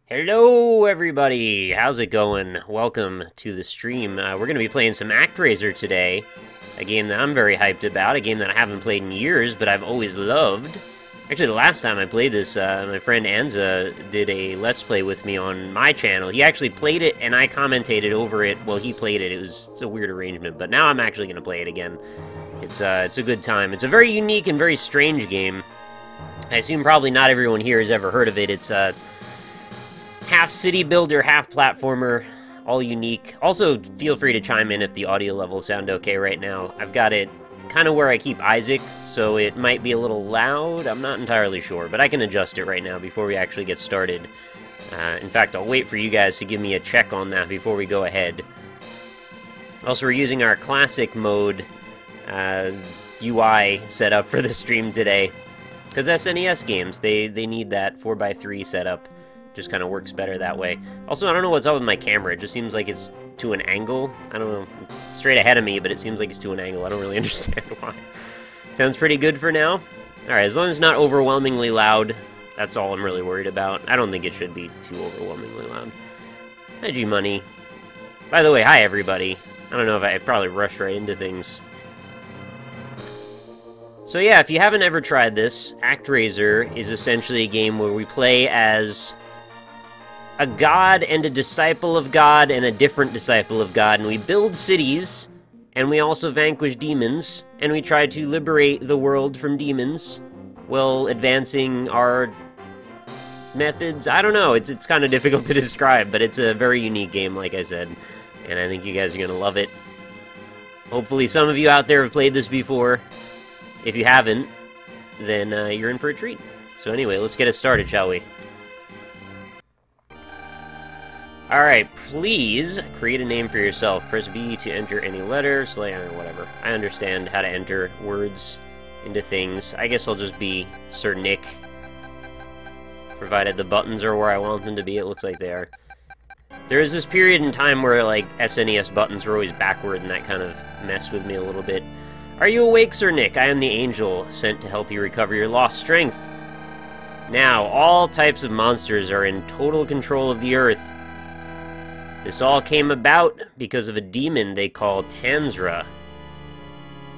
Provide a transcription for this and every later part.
Hello everybody, how's it going? Welcome to the stream. We're going to be playing some Actraiser today, a game that I'm very hyped about, a game that I haven't played in years, but I've always loved. Actually, the last time I played this, my friend Anza did a Let's Play with me on my channel. He actually played it, and I commentated over it while he played it. It's a weird arrangement, but now I'm actually going to play it again. It's a good time. It's a very unique and very strange game. I assume probably not everyone here has ever heard of it. It's half city builder, half platformer, all unique. Also, feel free to chime in if the audio levels sound okay right now. I've got it kind of where I keep Isaac, so it might be a little loud. I'm not entirely sure, but I can adjust it right now before we actually get started. In fact, I'll wait for you guys to give me a check on that before we go ahead. Also, we're using our classic mode UI setup for the stream today, because SNES games, they need that 4x3 setup. Just kind of works better that way. Also, I don't know what's up with my camera. It just seems like it's to an angle. I don't know. It's straight ahead of me, but it seems like it's to an angle. I don't really understand why. Sounds pretty good for now. Alright, as long as it's not overwhelmingly loud, that's all I'm really worried about. I don't think it should be too overwhelmingly loud. Hi, G-Money. By the way, hi, everybody. I don't know if I probably rushed right into things. So yeah, if you haven't ever tried this, Actraiser is essentially a game where we play as a god and a disciple of God and a different disciple of God, and we build cities, and we also vanquish demons, and we try to liberate the world from demons while advancing our methods. I don't know, it's kind of difficult to describe, but it's a very unique game, like I said, and I think you guys are going to love it. Hopefully some of you out there have played this before. If you haven't, then you're in for a treat. So anyway, let's get it started, shall we? Alright, please create a name for yourself. Press B to enter any letter, whatever. I understand how to enter words into things. I guess I'll just be Sir Nick. Provided the buttons are where I want them to be, it looks like they are. There is this period in time where, like, SNES buttons were always backward, and that kind of messed with me a little bit. Are you awake, Sir Nick? I am the angel, sent to help you recover your lost strength. Now, all types of monsters are in total control of the Earth. This all came about because of a demon they call Tanzra,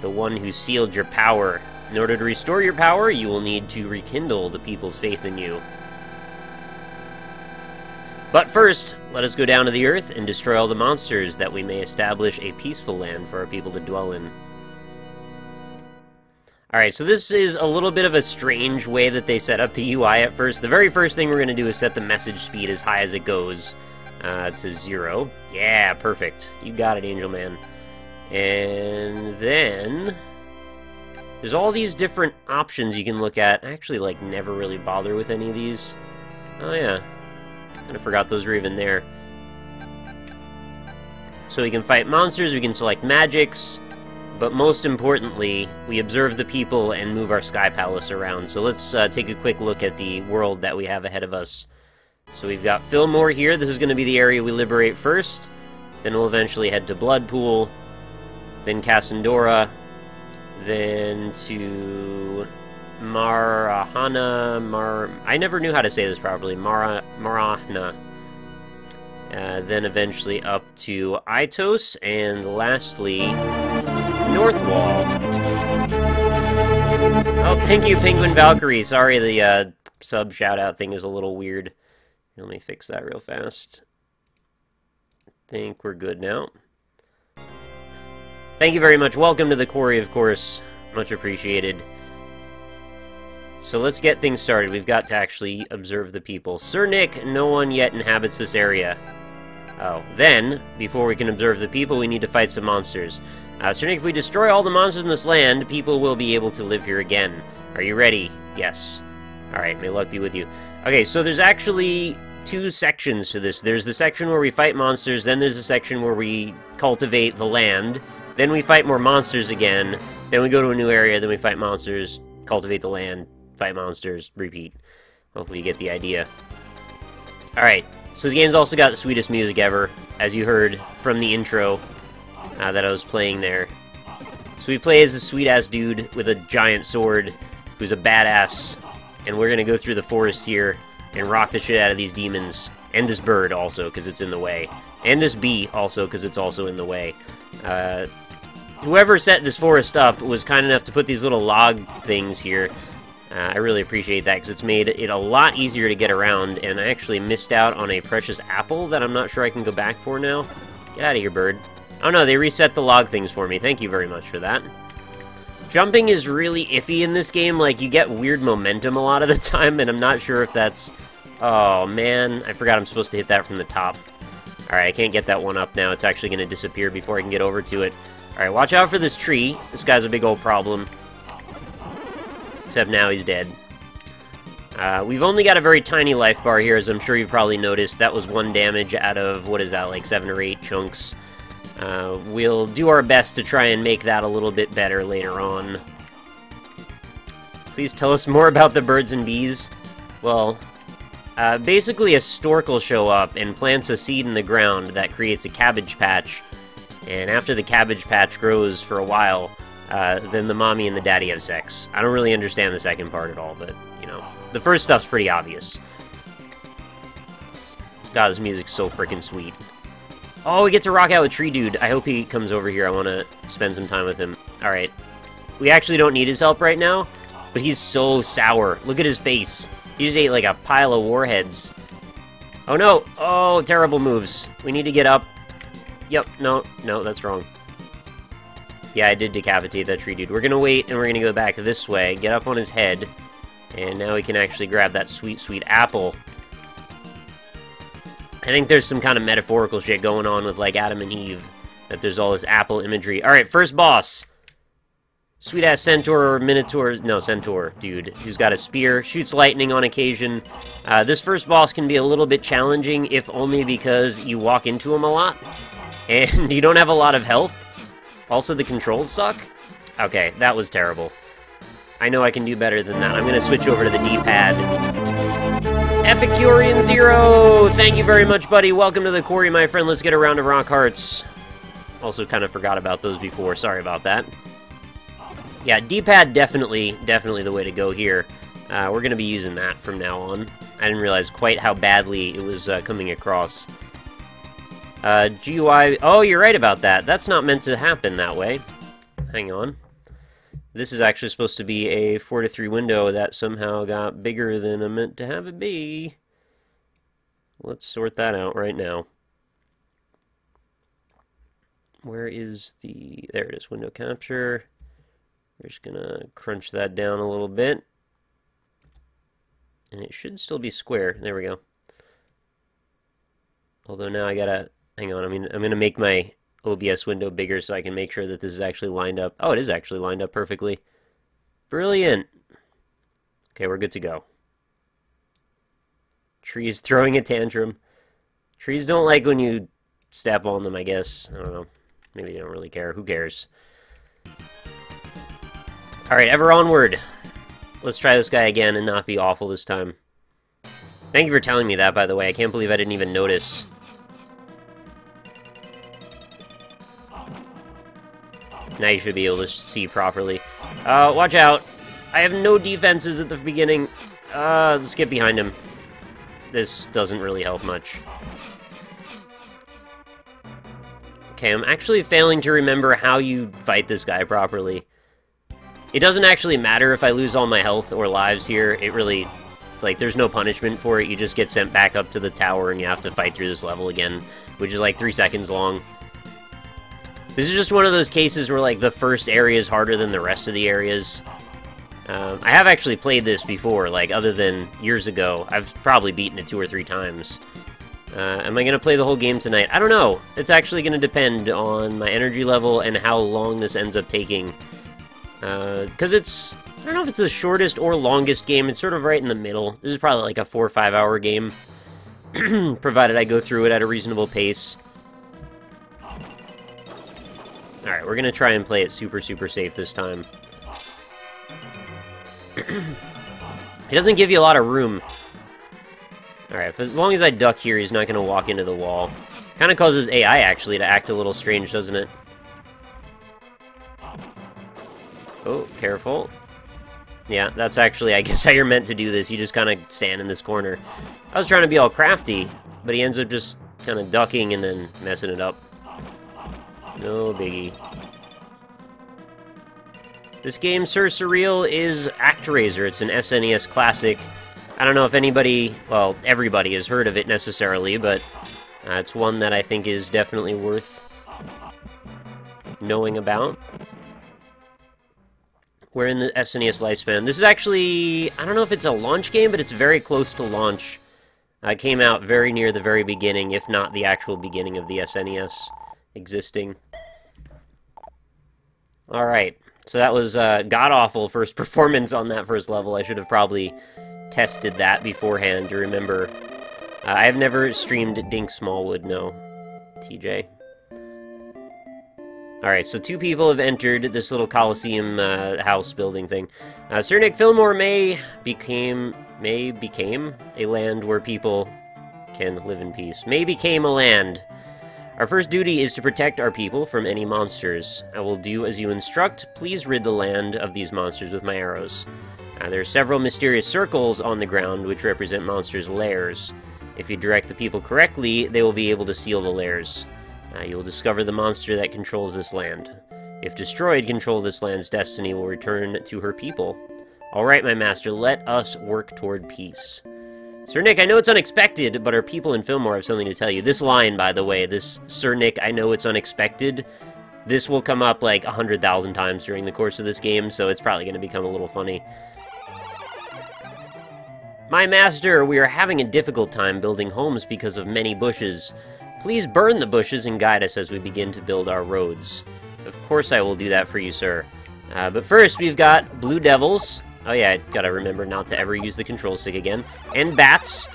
the one who sealed your power. In order to restore your power, you will need to rekindle the people's faith in you. But first, let us go down to the Earth and destroy all the monsters, that we may establish a peaceful land for our people to dwell in. Alright, so this is a little bit of a strange way that they set up the UI at first. The very first thing we're going to do is set the message speed as high as it goes. To 0. Yeah, perfect. You got it, Angel Man. And then there's all these different options you can look at. I actually, like, never really bother with any of these. Oh, yeah. Kind of forgot those were even there. So we can fight monsters, we can select magics, but most importantly, we observe the people and move our Sky Palace around. So let's take a quick look at the world that we have ahead of us. So we've got Filmore here. This is going to be the area we liberate first. Then we'll eventually head to Bloodpool. Then Cassandora. Then to Marahana. I never knew how to say this properly. Marahna. Then eventually up to Itos. And lastly, Northwall. Oh, thank you, Penguin Valkyrie. Sorry, the sub shout-out thing is a little weird. Let me fix that real fast. I think we're good now. Thank you very much. Welcome to the quarry, of course. Much appreciated. So let's get things started. We've got to actually observe the people. Sir Nick, no one yet inhabits this area. Oh, then, before we can observe the people, we need to fight some monsters. Sir Nick, if we destroy all the monsters in this land, people will be able to live here again. Are you ready? Yes. Alright, may luck be with you. Okay, so there's actually two sections to this. There's the section where we fight monsters, then there's the section where we cultivate the land, then we fight more monsters again, then we go to a new area, then we fight monsters, cultivate the land, fight monsters, repeat. Hopefully you get the idea. Alright, so this game's also got the sweetest music ever, as you heard from the intro that I was playing there. So we play as a sweet-ass dude with a giant sword who's a badass, and we're gonna go through the forest here and rock the shit out of these demons. And this bird also, because it's in the way. And this bee also, because it's also in the way. Whoever set this forest up was kind enough to put these little log things here. I really appreciate that, because it's made it a lot easier to get around, and I actually missed out on a precious apple that I'm not sure I can go back for now. Get out of here, bird. Oh no, they reset the log things for me. Thank you very much for that. Jumping is really iffy in this game. Like, you get weird momentum a lot of the time, and I'm not sure if that's... Oh, man. I forgot I'm supposed to hit that from the top. Alright, I can't get that one up now. It's actually going to disappear before I can get over to it. Alright, watch out for this tree. This guy's a big old problem. Except now he's dead. We've only got a very tiny life bar here, as I'm sure you've probably noticed. That was 1 damage out of, what is that, like 7 or 8 chunks. We'll do our best to try and make that a little bit better later on. Please tell us more about the birds and bees. Well, basically a stork will show up and plants a seed in the ground that creates a cabbage patch. And after the cabbage patch grows for a while, then the mommy and the daddy have sex. I don't really understand the second part at all, but, you know, the first stuff's pretty obvious. God, this music's so freaking sweet. Oh, we get to rock out with Tree Dude. I hope he comes over here. I want to spend some time with him. Alright. We actually don't need his help right now, but he's so sour. Look at his face. He just ate like a pile of warheads. Oh no! Oh, terrible moves. We need to get up. Yep, no, that's wrong. Yeah, I did decapitate that Tree Dude. We're gonna wait, and we're gonna go back this way, get up on his head, and now we can actually grab that sweet, sweet apple. I think there's some kind of metaphorical shit going on with, like, Adam and Eve. That there's all this apple imagery. Alright, first boss! Sweet-ass centaur or minotaur... No, centaur, dude. Who's got a spear, shoots lightning on occasion. This first boss can be a little bit challenging, if only because you walk into him a lot. And you don't have a lot of health. Also, the controls suck. Okay, that was terrible. I know I can do better than that. I'm gonna switch over to the D-pad. Epicurean Zero! Thank you very much, buddy. Welcome to the quarry, my friend. Let's get a round of rock hearts. Also kind of forgot about those before. Sorry about that. Yeah, D-pad definitely the way to go here. We're going to be using that from now on. I didn't realize quite how badly it was coming across. GUI... Oh, you're right about that. That's not meant to happen that way. Hang on. This is actually supposed to be a 4:3 window that somehow got bigger than I meant to have it be. Let's sort that out right now. Where is the... There it is, window capture. We're just gonna crunch that down a little bit. And it should still be square. There we go. Although now I gotta... Hang on, I'm gonna make my OBS window bigger so I can make sure that this is actually lined up. Oh, it is actually lined up perfectly. Brilliant! Okay, we're good to go. Trees throwing a tantrum. Trees don't like when you step on them, I guess. I don't know. Maybe they don't really care. Who cares? Alright, ever onward. Let's try this guy again and not be awful this time. Thank you for telling me that, by the way. I can't believe I didn't even notice. Now you should be able to see properly. Watch out. I have no defenses at the beginning. Let's get behind him. This doesn't really help much. Okay, I'm actually failing to remember how you fight this guy properly. It doesn't actually matter if I lose all my health or lives here. It really... Like, there's no punishment for it. You just get sent back up to the tower and you have to fight through this level again, which is like 3 seconds long. This is just one of those cases where, like, the first area is harder than the rest of the areas. I have actually played this before, like, other than years ago. I've probably beaten it 2 or 3 times. Am I going to play the whole game tonight? I don't know. It's actually going to depend on my energy level and how long this ends up taking. Because it's... I don't know if it's the shortest or longest game. It's sort of right in the middle. This is probably like a 4 or 5 hour game. Provided I go through it at a reasonable pace. Alright, we're gonna try and play it super safe this time. He doesn't give you a lot of room. Alright, as long as I duck here, he's not gonna walk into the wall. Kinda causes AI, actually, to act a little strange, doesn't it? Oh, careful. Yeah, that's actually, I guess, how you're meant to do this. You just kind of stand in this corner. I was trying to be all crafty. but he ends up just kind of ducking and then messing it up. No biggie. This game, Sir Surreal, is Actraiser. It's an SNES classic. I don't know if anybody, well, everybody has heard of it necessarily, but it's one that I think is definitely worth knowing about. We're in the SNES lifespan. This is actually, I don't know if it's a launch game, but it's very close to launch. It came out very near the very beginning, if not the actual beginning of the SNES existing. Alright, so that was god-awful first performance on that first level. I should have probably tested that beforehand to remember. I have never streamed Dink Smallwood, no, TJ. Alright, so 2 people have entered this little Coliseum house building thing. Sir Nick Filmore may became a land where people can live in peace. May became a land. Our first duty is to protect our people from any monsters. I will do as you instruct. Please rid the land of these monsters with my arrows. There are several mysterious circles on the ground which represent monsters' lairs. If you direct the people correctly, they will be able to seal the lairs. You will discover the monster that controls this land. If destroyed, control of this land's destiny will return to her people. Alright, my master, let us work toward peace. Sir Nick, I know it's unexpected, but our people in Filmore have something to tell you. This line, by the way, this Sir Nick, I know it's unexpected, this will come up like 100,000 times during the course of this game, so it's probably going to become a little funny. My master, we are having a difficult time building homes because of many bushes. Please burn the bushes and guide us as we begin to build our roads. Of course I will do that for you, sir. But first, we've got Blue Devils. Oh yeah, I gotta remember not to ever use the control stick again. And bats.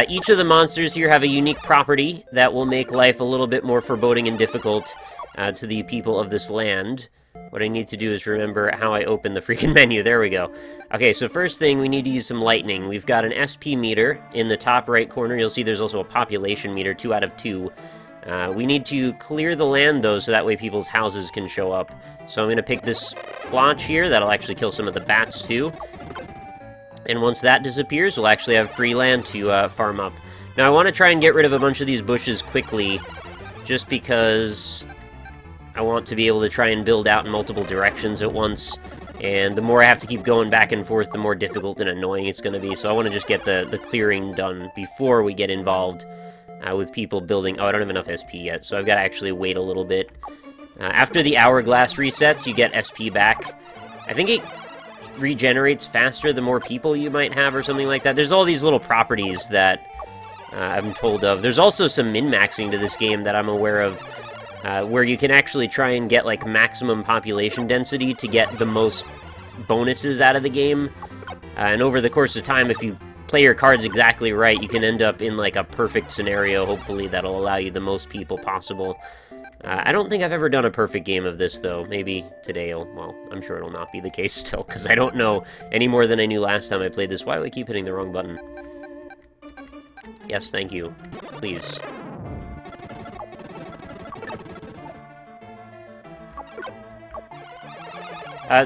Each of the monsters here have a unique property that will make life a little bit more foreboding and difficult to the people of this land. What I need to do is remember how I open the freaking menu. There we go. Okay, so first thing, we need to use some lightning. We've got an SP meter in the top right corner. You'll see there's also a population meter, 2 out of 2. We need to clear the land, though, so that way people's houses can show up. So I'm going to pick this splotch here. That'll actually kill some of the bats, too. And once that disappears, we'll actually have free land to farm up. Now, I want to try and get rid of a bunch of these bushes quickly, just because I want to be able to try and build out in multiple directions at once. And the more I have to keep going back and forth, the more difficult and annoying it's going to be. So I want to just get the clearing done before we get involved with people building. Oh, I don't have enough SP yet, so I've got to actually wait a little bit. After the hourglass resets, you get SP back. I think it regenerates faster the more people you might have or something like that. There's all these little properties that I'm told of. There's also some min-maxing to this game that I'm aware of, where you can actually try and get like maximum population density to get the most bonuses out of the game. And over the course of time, if you play your cards exactly right, you can end up in like a perfect scenario, hopefully, that'll allow you the most people possible. I don't think I've ever done a perfect game of this, though. Maybe today, well, I'm sure it'll not be the case still, because I don't know any more than I knew last time I played this. Why do I keep hitting the wrong button? Yes, thank you. Please.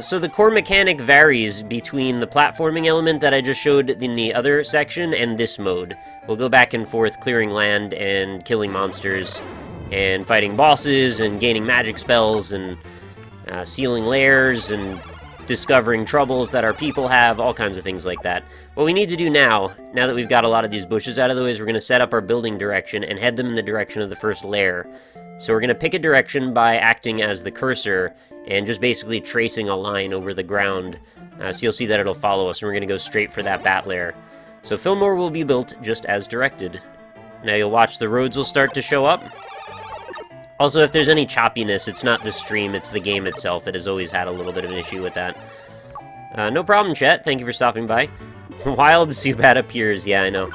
So the core mechanic varies between the platforming element that I just showed in the other section and this mode. We'll go back and forth clearing land and killing monsters and fighting bosses and gaining magic spells and sealing lairs and discovering troubles that our people have, all kinds of things like that. What we need to do now that we've got a lot of these bushes out of the way, is we're going to set up our building direction and head them in the direction of the first lair. So we're going to pick a direction by acting as the cursor and just basically tracing a line over the ground. So you'll see that it'll follow us, and we're going to go straight for that bat lair. So Filmore will be built just as directed. Now you'll watch the roads will start to show up. Also, if there's any choppiness, it's not the stream, it's the game itself. It has always had a little bit of an issue with that. No problem, chat. Thank you for stopping by. Wild Zubat appears. Yeah, I know.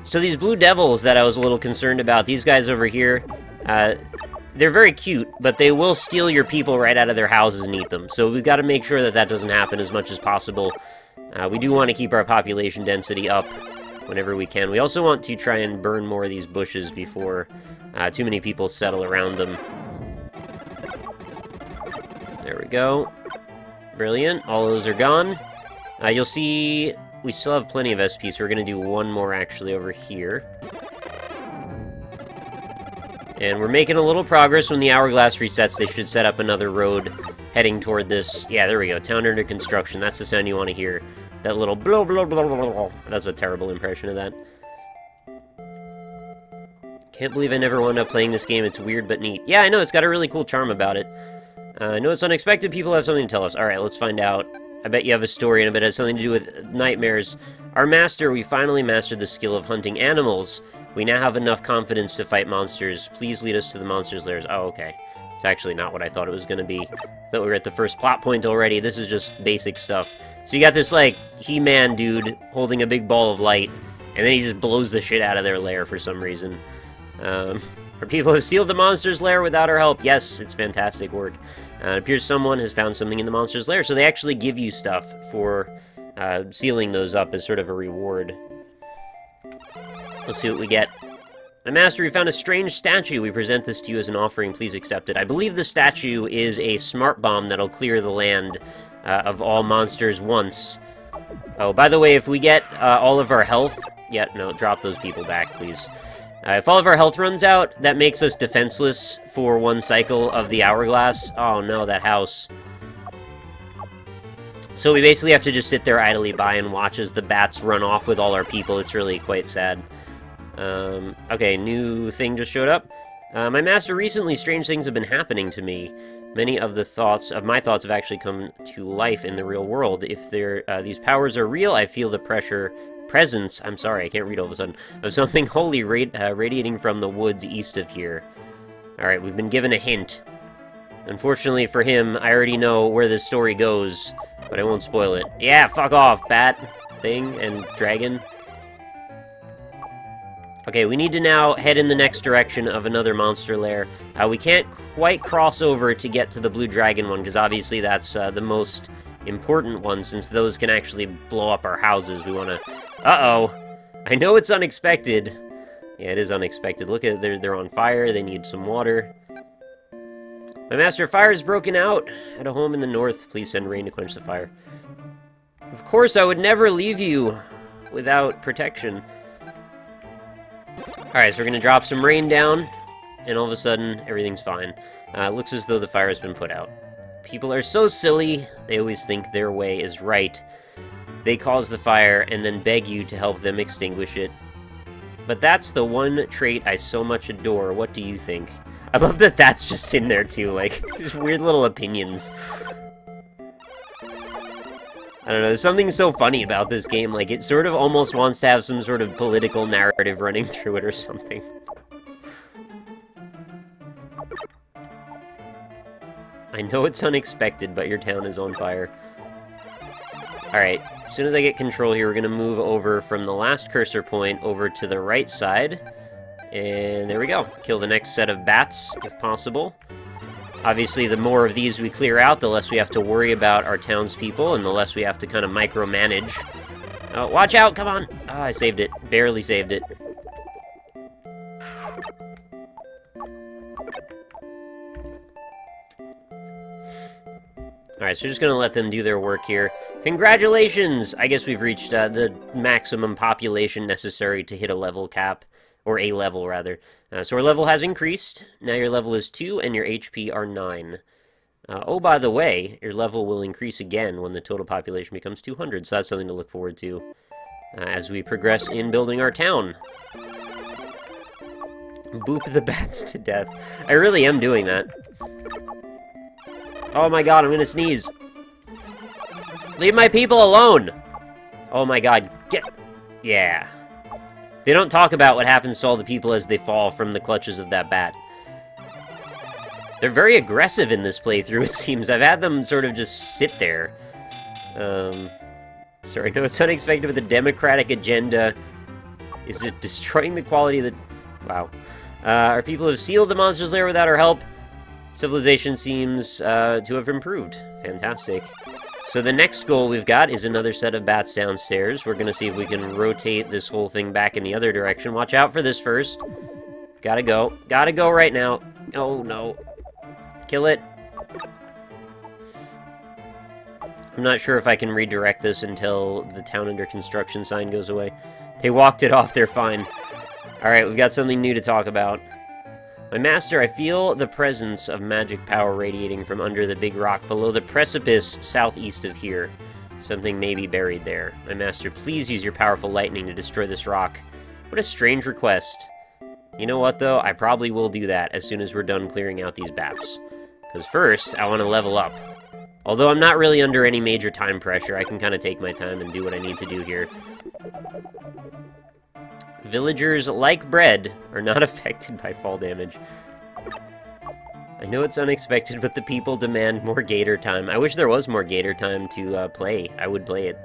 So these blue devils that I was a little concerned about, these guys over here, they're very cute, but they will steal your people right out of their houses and eat them. So we've got to make sure that that doesn't happen as much as possible. We do want to keep our population density up whenever we can. We also want to try and burn more of these bushes before too many people settle around them. There we go. Brilliant. All those are gone. You'll see we still have plenty of SP, so we're gonna do one more actually over here. And we're making a little progress. When the hourglass resets, they should set up another road heading toward this. Yeah, there we go. Town under construction. That's the sound you want to hear. That little blah, blah, blah, blah, blah. That's a terrible impression of that. Can't believe I never wound up playing this game. It's weird but neat. Yeah, I know. It's got a really cool charm about it. I know it's unexpected. People have something to tell us. Alright, let's find out. I bet you have a story, and I bet it has something to do with nightmares. Our master, we finally mastered the skill of hunting animals. We now have enough confidence to fight monsters. Please lead us to the monsters' lairs. Oh, okay. It's actually not what I thought it was going to be. I thought we were at the first plot point already. This is just basic stuff. So you got this, like, He-Man dude holding a big ball of light, and then he just blows the shit out of their lair for some reason. Our people have sealed the monster's lair without our help. Yes, it's fantastic work. It appears someone has found something in the monster's lair, so they actually give you stuff for sealing those up as sort of a reward. Let's see what we get. My master, we found a strange statue. We present this to you as an offering. Please accept it. I believe the statue is a smart bomb that'll clear the land of all monsters once. Oh, by the way, if we get all of our health... Yeah, no, drop those people back, please. If all of our health runs out, that makes us defenseless for one cycle of the hourglass. Oh no, that house. So we basically have to just sit there idly by and watch as the bats run off with all our people. It's really quite sad. Okay, new thing just showed up. My master, recently strange things have been happening to me. Many of my thoughts have actually come to life in the real world. If these powers are real, I feel the presence, I'm sorry, I can't read all of a sudden, of something holy radiating from the woods east of here. Alright, we've been given a hint. Unfortunately for him, I already know where this story goes, but I won't spoil it. Yeah, fuck off, bat thing and dragon. Okay, we need to now head in the next direction of another monster lair. We can't quite cross over to get to the blue dragon one, because obviously that's the most important one, since those can actually blow up our houses. We want to... Uh-oh! I know it's unexpected. Yeah, it is unexpected. Look at it, they're on fire, they need some water. My master, fire is broken out at a home in the north. Please send rain to quench the fire. Of course, I would never leave you without protection. Alright, so we're gonna drop some rain down, and all of a sudden, everything's fine. It looks as though the fire has been put out. People are so silly, they always think their way is right. They cause the fire and then beg you to help them extinguish it. But that's the one trait I so much adore. What do you think? I love that that's just in there too, like, just weird little opinions. I don't know, there's something so funny about this game, like, it sort of almost wants to have some sort of political narrative running through it or something. I know it's unexpected, but your town is on fire. Alright, as soon as I get control here, we're gonna move over from the last cursor point over to the right side. And there we go. Kill the next set of bats, if possible. Obviously, the more of these we clear out, the less we have to worry about our townspeople, and the less we have to kind of micromanage. Oh, watch out! Come on! Oh, I saved it. Barely saved it. Alright, so we're just gonna let them do their work here. Congratulations! I guess we've reached the maximum population necessary to hit a level cap. Or a level, rather. So our level has increased. Now your level is 2, and your HP are 9. Oh, by the way, your level will increase again when the total population becomes 200, so that's something to look forward to as we progress in building our town. Boop the bats to death. I really am doing that. Oh my god, I'm gonna sneeze. Leave my people alone! Oh my god, get... Yeah. They don't talk about what happens to all the people as they fall from the clutches of that bat. They're very aggressive in this playthrough, it seems. I've had them sort of just sit there. Sorry, no, it's unexpected, but the democratic agenda is it destroying the quality of the... Wow. Our people have sealed the monster's lair without our help. Civilization seems to have improved. Fantastic. So the next goal we've got is another set of bats downstairs. We're gonna see if we can rotate this whole thing back in the other direction. Watch out for this first. Gotta go. Gotta go right now. Oh, no. Kill it. I'm not sure if I can redirect this until the town under construction sign goes away. They walked it off, they're fine. Alright, we've got something new to talk about. My master, I feel the presence of magic power radiating from under the big rock below the precipice southeast of here. Something may be buried there. My master, please use your powerful lightning to destroy this rock. What a strange request. You know what, though? I probably will do that as soon as we're done clearing out these bats. Because first, I want to level up. Although I'm not really under any major time pressure, I can kind of take my time and do what I need to do here. Villagers, like bread, are not affected by fall damage. I know it's unexpected, but the people demand more gator time. I wish there was more gator time to play. I would play it.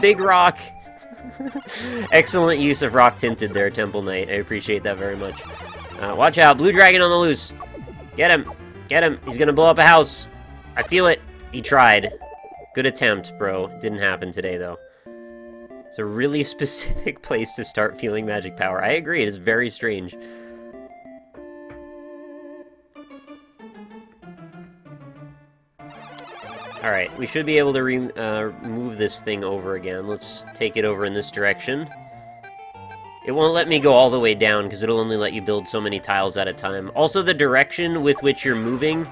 Big rock! Excellent use of rock tinted there, Temple Knight. I appreciate that very much. Watch out, blue dragon on the loose. Get him! Get him! He's gonna blow up a house! I feel it! He tried. Good attempt, bro. Didn't happen today, though. It's a really specific place to start feeling magic power. I agree, it is very strange. Alright, we should be able to move this thing over again. Let's take it over in this direction. It won't let me go all the way down, because it'll only let you build so many tiles at a time. Also, the direction with which you're moving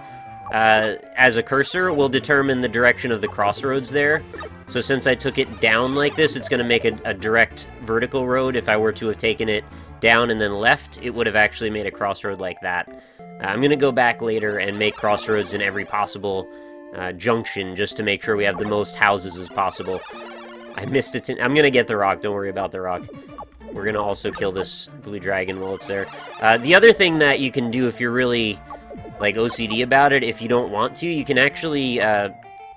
as a cursor will determine the direction of the crossroads there. So since I took it down like this, it's going to make a direct vertical road. If I were to have taken it down and then left, it would have actually made a crossroad like that. I'm going to go back later and make crossroads in every possible junction, just to make sure we have the most houses as possible. I missed it. I'm going to get the rock. Don't worry about the rock. We're going to also kill this blue dragon while it's there. The other thing that you can do if you're really, like, OCD about it, if you don't want to, you can actually,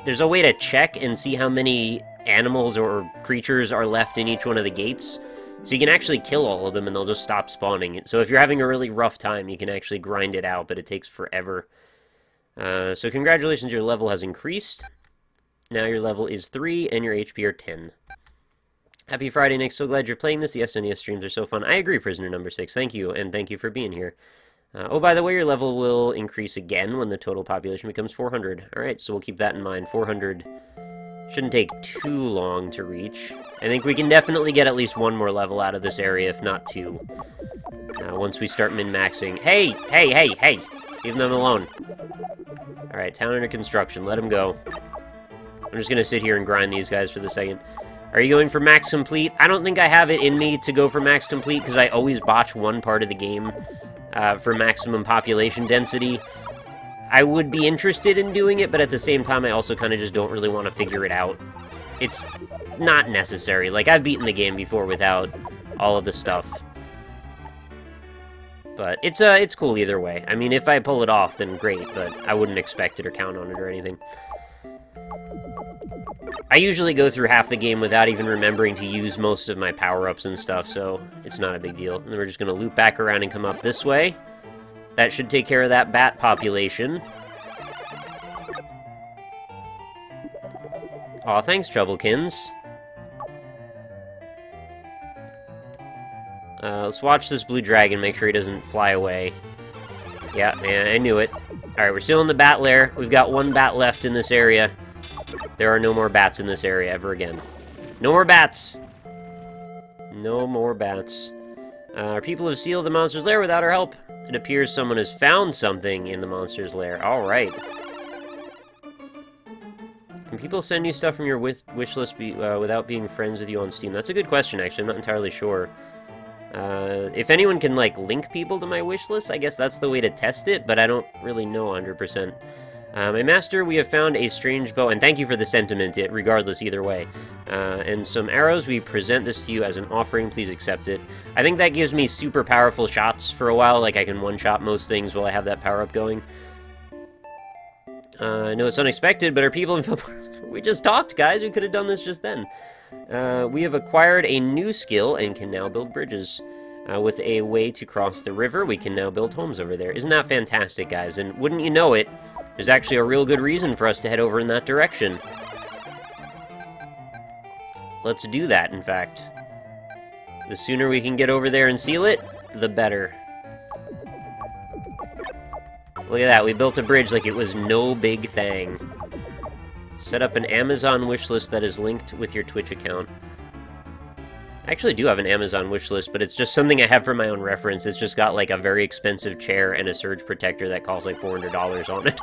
there's a way to check and see how many animals or creatures are left in each one of the gates. So you can actually kill all of them and they'll just stop spawning. So if you're having a really rough time, you can actually grind it out, but it takes forever. So congratulations, your level has increased. Now your level is 3 and your HP are 10. Happy Friday, Nick. So glad you're playing this. The SNES streams are so fun. I agree, prisoner number 6. Thank you, and thank you for being here. Oh, by the way, your level will increase again when the total population becomes 400. Alright, so we'll keep that in mind. 400 shouldn't take too long to reach. I think we can definitely get at least one more level out of this area, if not 2. Once we start min-maxing. Hey! Hey, hey, hey! Leave them alone. Alright, town under construction. Let them go. I'm just gonna sit here and grind these guys for the second. Are you going for max complete? I don't think I have it in me to go for max complete, because I always botch one part of the game for maximum population density. I would be interested in doing it, but at the same time, I also kind of just don't really want to figure it out. It's not necessary. Like, I've beaten the game before without all of the stuff. But it's cool either way. I mean, if I pull it off, then great, but I wouldn't expect it or count on it or anything. I usually go through half the game without even remembering to use most of my power-ups and stuff, so it's not a big deal. And then we're just going to loop back around and come up this way. That should take care of that bat population. Aw, thanks, Troublekins. Let's watch this blue dragon, make sure he doesn't fly away. Yeah, man, I knew it. Alright, we're still in the bat lair. We've got one bat left in this area. There are no more bats in this area ever again. No more bats! No more bats. Our people have sealed the monster's lair without our help. It appears someone has found something in the monster's lair. Alright. Can people send you stuff from your wish list without being friends with you on Steam? That's a good question, actually. I'm not entirely sure. If anyone can, like, link people to my wish list, I guess that's the way to test it, but I don't really know 100%. My master, we have found a strange bow, and thank you for the sentiment, regardless, either way. And some arrows, we present this to you as an offering, please accept it. I think that gives me super powerful shots for a while, like I can one-shot most things while I have that power-up going. I know it's unexpected, but our people in Filmore... We just talked, guys, we could have done this just then. We have acquired a new skill and can now build bridges. With a way to cross the river, we can now build homes over there. Isn't that fantastic, guys? And wouldn't you know it, there's actually a real good reason for us to head over in that direction. Let's do that, in fact. The sooner we can get over there and seal it, the better. Look at that, we built a bridge like it was no big thing. Set up an Amazon wishlist that is linked with your Twitch account. I actually do have an Amazon wishlist, but it's just something I have for my own reference. It's just got like a very expensive chair and a surge protector that costs like $400 on it.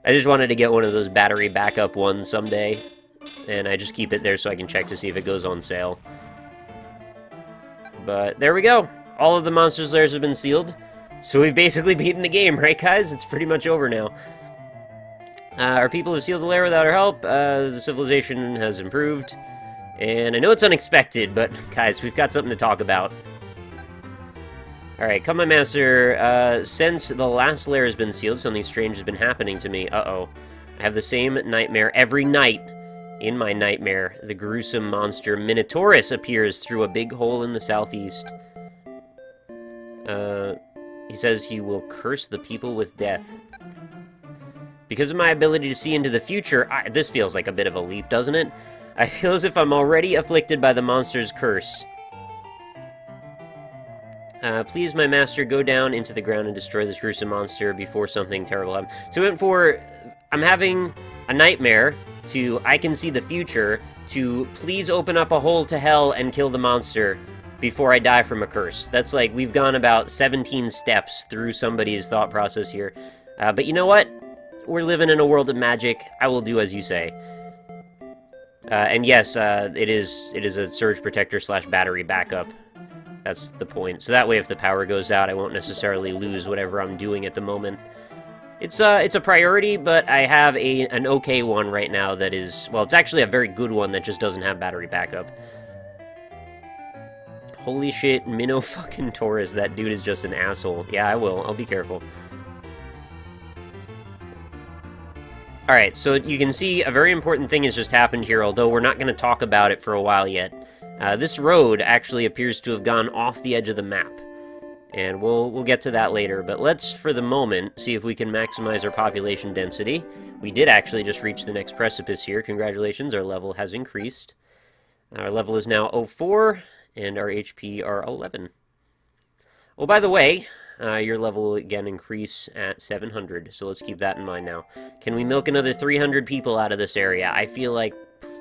I just wanted to get one of those battery backup ones someday, and I just keep it there so I can check to see if it goes on sale. But there we go. All of the monsters' lairs have been sealed, so we've basically beaten the game, right guys? It's pretty much over now. Our people have sealed the lair without our help. The civilization has improved. And I know it's unexpected, but guys, we've got something to talk about. Alright, come my master. Since the last lair has been sealed, something strange has been happening to me. Uh-oh. I have the same nightmare every night. In my nightmare, the gruesome monster Minotaurus appears through a big hole in the southeast. He says he will curse the people with death. Because of my ability to see into the future, this feels like a bit of a leap, doesn't it? I feel as if I'm already afflicted by the monster's curse. Please, my master, go down into the ground and destroy this gruesome monster before something terrible happens. So we went for, I'm having a nightmare, to I can see the future, to please open up a hole to hell and kill the monster before I die from a curse. That's like, we've gone about 17 steps through somebody's thought process here. But you know what? We're living in a world of magic. I will do as you say. And yes, it is a surge protector / battery backup. That's the point. So that way if the power goes out, I won't necessarily lose whatever I'm doing at the moment. It's a priority, but I have an okay one right now that is, well, it's actually a very good one that just doesn't have battery backup. Holy shit, Minnow fucking Taurus, that dude is just an asshole. Yeah, I will. I'll be careful. Alright, so you can see a very important thing has just happened here, although we're not going to talk about it for a while yet. This road actually appears to have gone off the edge of the map. And we'll get to that later, but let's, for the moment, see if we can maximize our population density. We did actually just reach the next precipice here. Congratulations, our level has increased. Our level is now 04, and our HP are 11. Oh, by the way, your level will again increase at 700, so let's keep that in mind now. Can we milk another 300 people out of this area? I feel like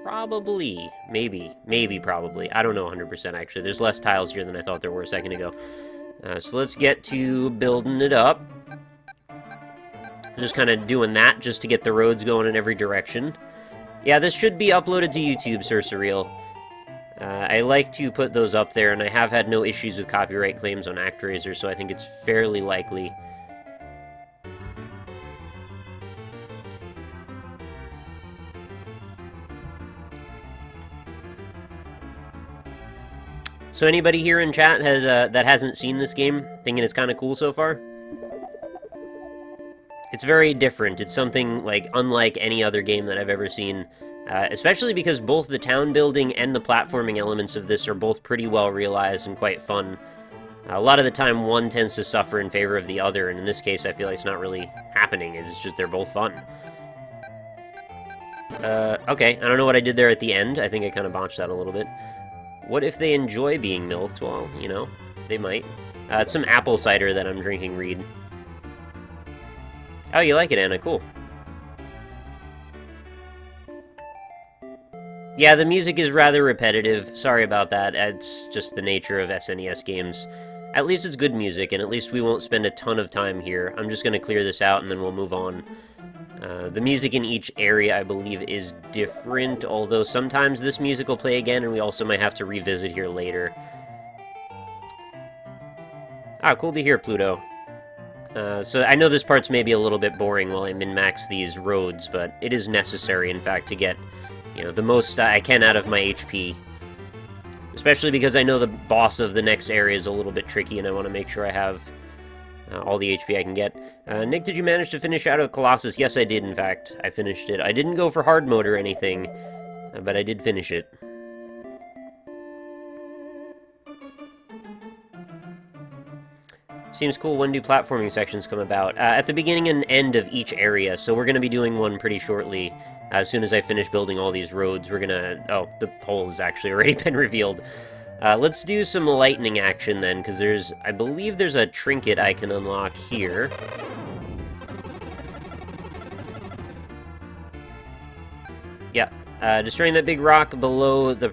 probably, maybe probably. I don't know 100% actually. There's less tiles here than I thought there were a second ago. So let's get to building it up. Just kind of doing that just to get the roads going in every direction. Yeah, this should be uploaded to YouTube, Sir Surreal. I like to put those up there, and I have had no issues with copyright claims on Actraiser, so I think it's fairly likely. So anybody here in chat has that hasn't seen this game, thinking it's kind of cool so far? It's very different. It's something like unlike any other game that I've ever seen. Especially because both the town building and the platforming elements of this are both pretty well realized and quite fun. A lot of the time one tends to suffer in favor of the other, and in this case I feel like it's not really happening. It's just they're both fun. Okay, I don't know what I did there at the end. I think I kind of botched that a little bit. What if they enjoy being milked? Well, you know, they might. It's some apple cider that I'm drinking, Reed. Oh, you like it, Anna? Cool. Yeah, the music is rather repetitive. Sorry about that. It's just the nature of SNES games. At least it's good music, and at least we won't spend a ton of time here. I'm just going to clear this out, and then we'll move on. The music in each area, I believe, is different, although sometimes this music will play again, and we also might have to revisit here later. Ah, cool to hear, Pluto. So I know this part's maybe a little bit boring while I min-max these roads, but it is necessary, in fact, to get, you know, the most I can out of my HP. Especially because I know the boss of the next area is a little bit tricky, and I want to make sure I have all the HP I can get. Nick, did you manage to finish out of Colossus? Yes, I did, in fact. I finished it. I didn't go for hard mode or anything, but I did finish it. Seems cool. When do platforming sections come about? At the beginning and end of each area, so we're going to be doing one pretty shortly. As soon as I finish building all these roads, we're going to... Oh, the hole has actually already been revealed. Let's do some lightning action then, because there's... I believe there's a trinket I can unlock here. Destroying that big rock below the